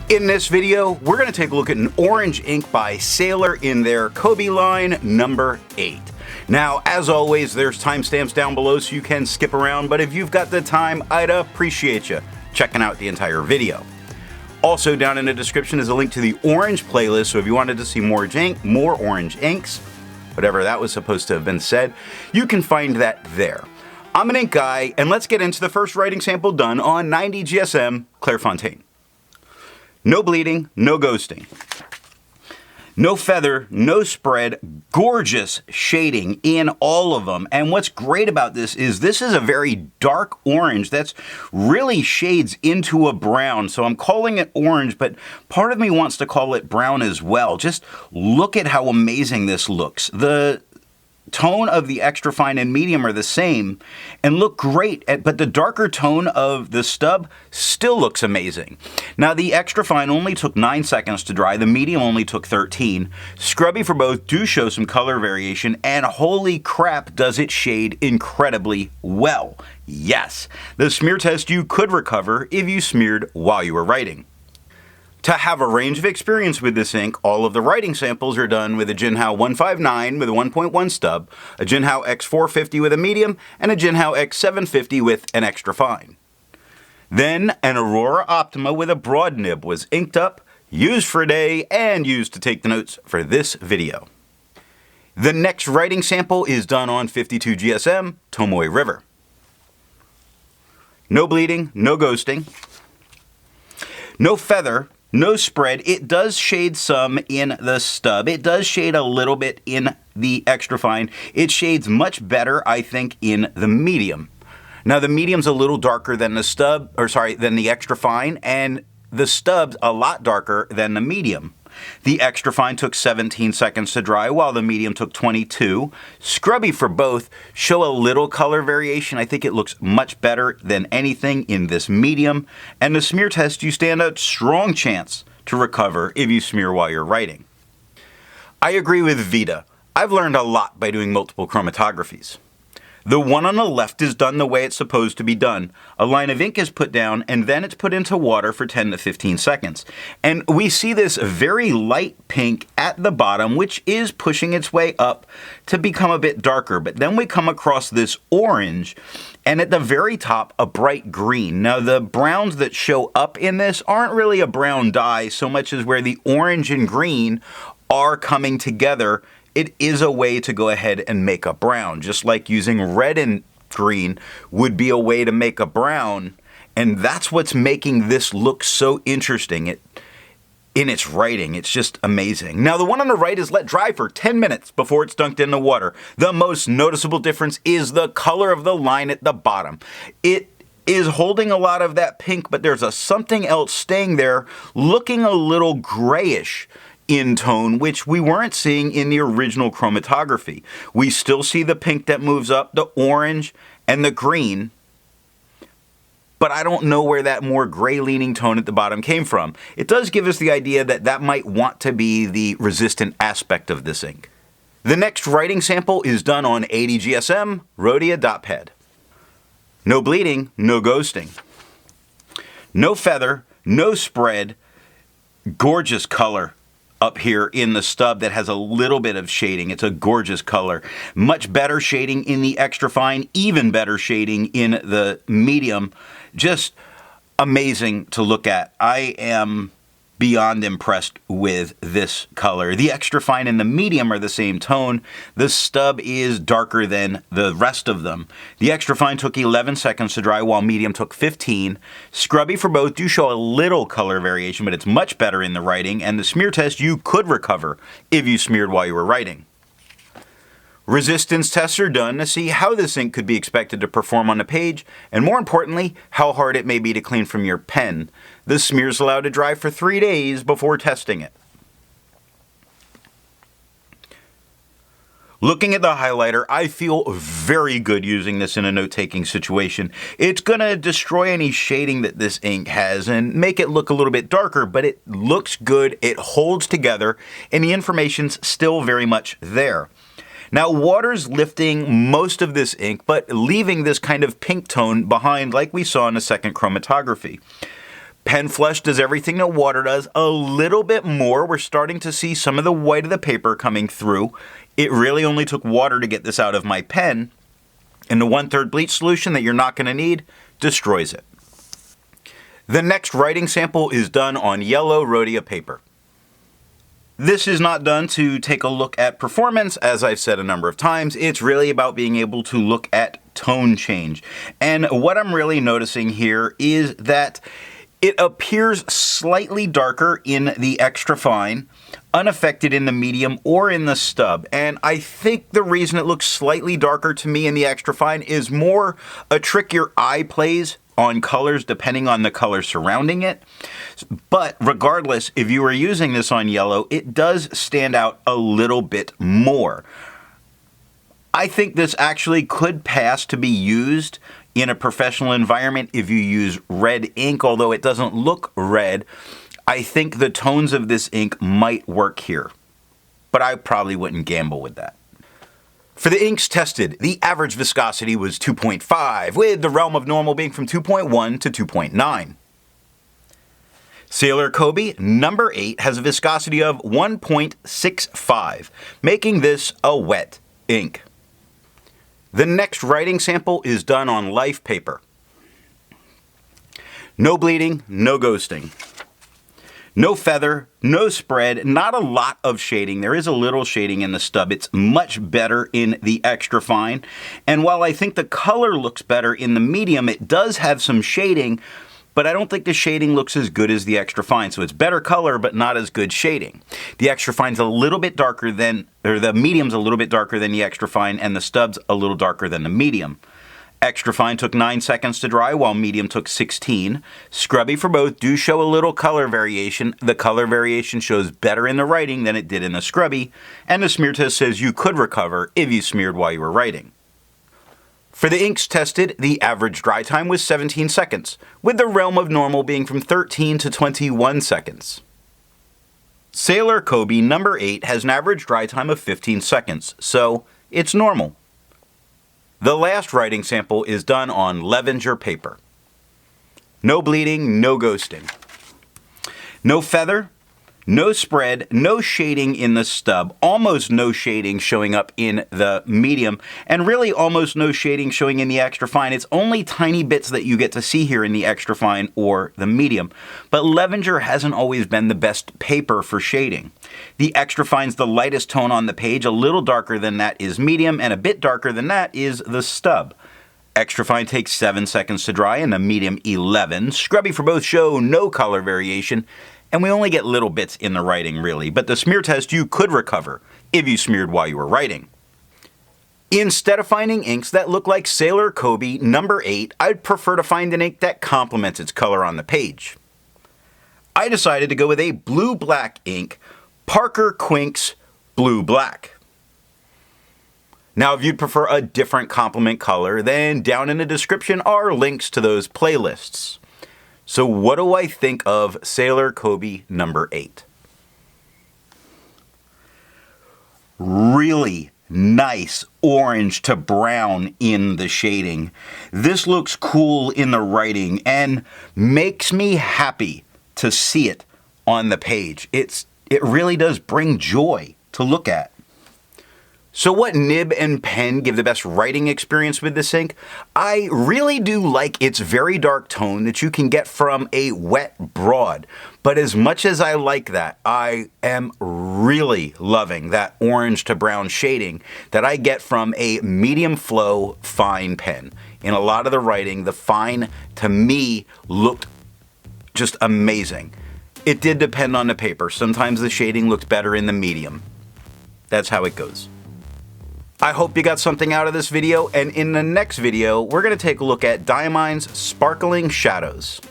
In this video, we're going to take a look at an orange ink by Sailor in their Kobe line number 8. Now, as always, there's timestamps down below so you can skip around, but if you've got the time, I'd appreciate you checking out the entire video. Also down in the description is a link to the orange playlist, so if you wanted to see more orange inks, whatever that was supposed to have been said, you can find that there. I'm an ink guy, and let's get into the first writing sample done on 90 GSM Clairfontaine. No bleeding, no ghosting. No feather, no spread, gorgeous shading in all of them. And what's great about this is a very dark orange that's really shades into a brown. So I'm calling it orange, but part of me wants to call it brown as well. Just look at how amazing this looks. The tone of the extra fine and medium are the same and look great, but the darker tone of the stub still looks amazing. Now the extra fine only took 9 seconds to dry, the medium only took 13. Scrubby for both do show some color variation, and holy crap does it shade incredibly well. Yes, the smear test you could recover if you smeared while you were writing. To have a range of experience with this ink, all of the writing samples are done with a Jinhao 159 with a 1.1 stub, a Jinhao X450 with a medium, and a Jinhao X750 with an extra fine. Then an Aurora Optima with a broad nib was inked up, used for a day, and used to take the notes for this video. The next writing sample is done on 52 GSM Tomoe River. No bleeding, no ghosting, no feather, no spread. It does shade some in the stub. It does shade a little bit in the extra fine. It shades much better, I think, in the medium. Now the medium's a little darker than than the extra fine, and the stub's a lot darker than the medium. The extra fine took 17 seconds to dry, while the medium took 22. Scrubby for both show a little color variation. I think it looks much better than anything in this medium. And the smear test, you stand a strong chance to recover if you smear while you're writing. I agree with Vita. I've learned a lot by doing multiple chromatographies. The one on the left is done the way it's supposed to be done. A line of ink is put down and then it's put into water for 10 to 15 seconds. And we see this very light pink at the bottom, which is pushing its way up to become a bit darker. But then we come across this orange, and at the very top, a bright green. Now the browns that show up in this aren't really a brown dye so much as where the orange and green are coming together. It is a way to go ahead and make a brown, just like using red and green would be a way to make a brown, and that's what's making this look so interesting in its writing. It's just amazing. Now the one on the right is let dry for 10 minutes before it's dunked in the water. The most noticeable difference is the color of the line at the bottom. It is holding a lot of that pink, but there's something else staying there, looking a little grayish in tone, which we weren't seeing in the original chromatography. We still see the pink that moves up, the orange, and the green, but I don't know where that more gray-leaning tone at the bottom came from. It does give us the idea that that might want to be the resistant aspect of this ink. The next writing sample is done on 80 GSM Rhodia dot pad. No bleeding, no ghosting. No feather, no spread, gorgeous color up here in the stub that has a little bit of shading. It's a gorgeous color. Much better shading in the extra fine, even better shading in the medium. Just amazing to look at. I am beyond impressed with this color. The extra fine and the medium are the same tone. The stub is darker than the rest of them. The extra fine took 11 seconds to dry, while medium took 15. Scrubby for both do show a little color variation, but it's much better in the writing, and the smear test you could recover if you smeared while you were writing. Resistance tests are done to see how this ink could be expected to perform on the page, and more importantly, how hard it may be to clean from your pen. The smear is allowed to dry for 3 days before testing it. Looking at the highlighter, I feel very good using this in a note-taking situation. It's going to destroy any shading that this ink has and make it look a little bit darker, but it looks good, it holds together, and the information's still very much there. Now, water's lifting most of this ink, but leaving this kind of pink tone behind like we saw in the second chromatography. Pen flush does everything that water does, a little bit more. We're starting to see some of the white of the paper coming through. It really only took water to get this out of my pen, and the 1/3 bleach solution that you're not going to need destroys it. The next writing sample is done on yellow Rhodia paper. This is not done to take a look at performance, as I've said a number of times. It's really about being able to look at tone change. And what I'm really noticing here is that it appears slightly darker in the extra fine, unaffected in the medium or in the stub. And I think the reason it looks slightly darker to me in the extra fine is more a trick your eye plays on colors depending on the color surrounding it. But regardless, if you are using this on yellow, it does stand out a little bit more. I think this actually could pass to be used in a professional environment if you use red ink, although it doesn't look red. I think the tones of this ink might work here, but I probably wouldn't gamble with that. For the inks tested, the average viscosity was 2.5, with the realm of normal being from 2.1 to 2.9. Sailor Kobe number 8 has a viscosity of 1.65, making this a wet ink. The next writing sample is done on life paper. No bleeding, no ghosting. No feather, no spread, not a lot of shading. There is a little shading in the stub. It's much better in the extra fine. And while I think the color looks better in the medium, it does have some shading, but I don't think the shading looks as good as the extra fine. So it's better color, but not as good shading. The extra fine's a little bit darker than, or the medium's a little bit darker than the extra fine, and the stub's a little darker than the medium. Extra fine took 9 seconds to dry, while medium took 16. Scrubby for both do show a little color variation. The color variation shows better in the writing than it did in the scrubby, and the smear test says you could recover if you smeared while you were writing. For the inks tested, the average dry time was 17 seconds, with the realm of normal being from 13 to 21 seconds. Sailor Kobe number 8 has an average dry time of 15 seconds, so it's normal. The last writing sample is done on Levenger paper. No bleeding, no ghosting. No feather, no spread, no shading in the stub, almost no shading showing up in the medium, and really almost no shading showing in the extra fine. It's only tiny bits that you get to see here in the extra fine or the medium. But Levenger hasn't always been the best paper for shading. The extra fine's the lightest tone on the page, a little darker than that is medium, and a bit darker than that is the stub. Extra fine takes 7 seconds to dry, and the medium 11. Scrubby for both show no color variation, and we only get little bits in the writing really, but the smear test you could recover if you smeared while you were writing. Instead of finding inks that look like Sailor Kobe number 8, I'd prefer to find an ink that complements its color on the page. I decided to go with a blue-black ink, Parker Quink's Blue Black. Now, if you'd prefer a different complement color, then down in the description are links to those playlists. So what do I think of Sailor Kobe number 8? Really nice orange to brown in the shading. This looks cool in the writing and makes me happy to see it on the page. It really does bring joy to look at. So what nib and pen give the best writing experience with this ink? I really do like its very dark tone that you can get from a wet broad. But as much as I like that, I am really loving that orange to brown shading that I get from a medium flow fine pen. In a lot of the writing, the fine to me looked just amazing. It did depend on the paper. Sometimes the shading looked better in the medium. That's how it goes. I hope you got something out of this video, and in the next video, we're going to take a look at Diamine's Sparkling Shadows.